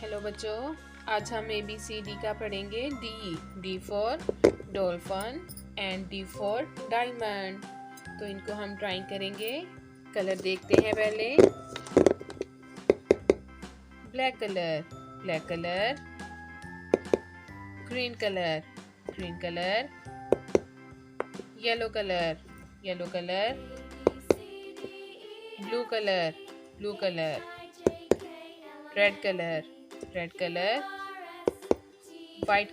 Hello बच्चों, आज हम ABCD का पढ़ेंगे। D for dolphin and D for diamond. तो इनको हम ड्राइंग करेंगे। कलर देखते हैं पहले। Black colour, green colour, yellow colour, blue colour, red colour, white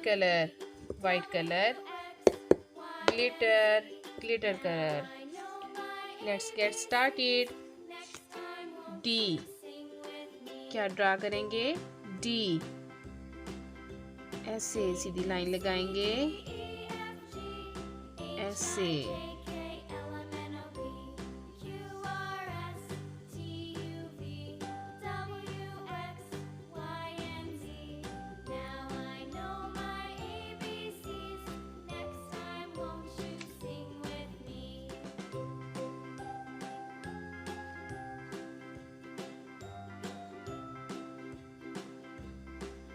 colour, glitter colour. Let's get started. D, क्या ड्रा करेंगे? डी, ऐसे सीधी लाइन लगाएंगे, ऐसे।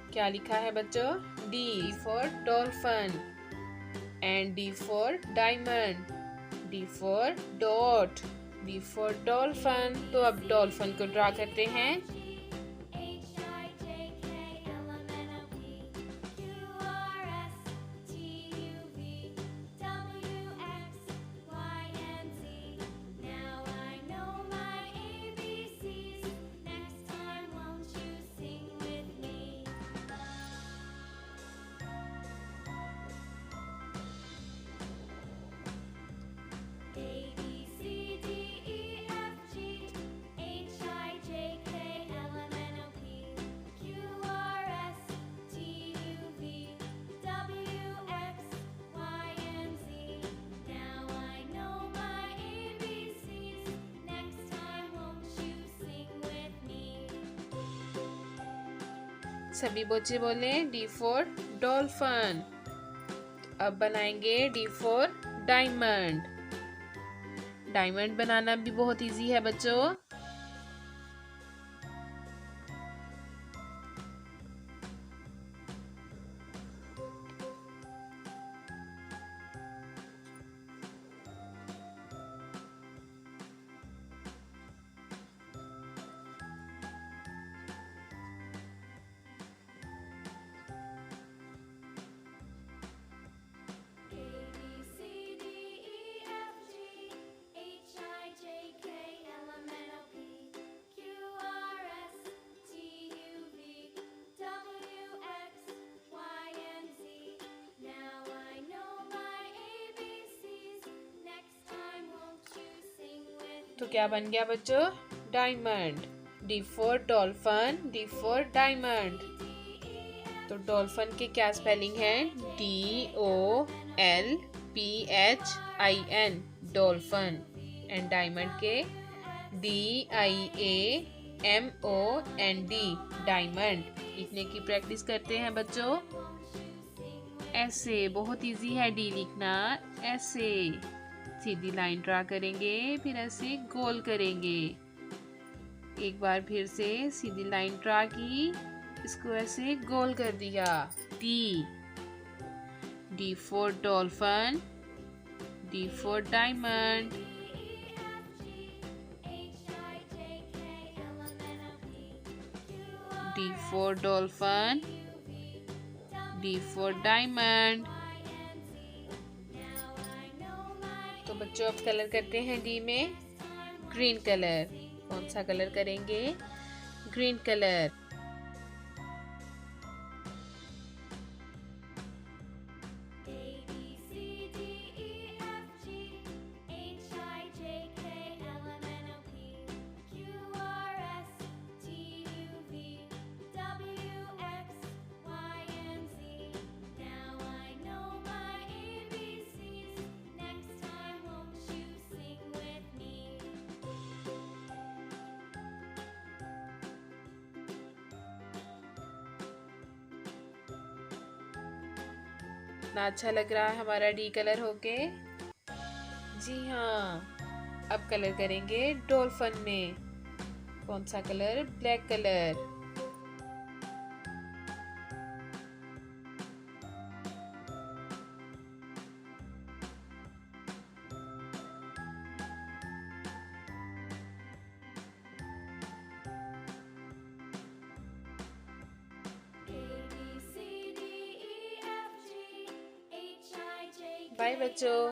क्या लिखा है बच्चों? D for dolphin and D for diamond, D for dot, D for dolphin. तो अब डॉल्फिन को ड्रा करते हैं। सभी बच्चे बोले डी फॉर डॉल्फिन। अब बनाएंगे डी फॉर डायमंड। डायमंड बनाना भी बहुत इजी है बच्चों। तो क्या बन गया बच्चों? Diamond. D for dolphin, D for diamond. तो डॉल्फिन के क्या स्पेलिंग है? DOLPHIN, dolphin. एंड डायमंड के DIAMOND, डायमंड। लिखने की प्रैक्टिस करते हैं बच्चों। ऐसे बहुत इजी है डी लिखना। ऐसे सीधी लाइन ड्रा करेंगे, फिर ऐसे गोल करेंगे। एक बार फिर से सीधी लाइन ड्रा की, इसको ऐसे गोल कर दिया। D for dolphin, D for diamond. D for dolphin, D for diamond. तो बच्चों अब कलर करते हैं डी में। Green colour. कौन सा कलर करेंगे? Green colour. कितना अच्छा लग रहा है हमारा डी कलर होके। जी हाँ, अब कलर करेंगे डॉल्फिन में। कौन सा कलर? Black colour. बाय बच्चों।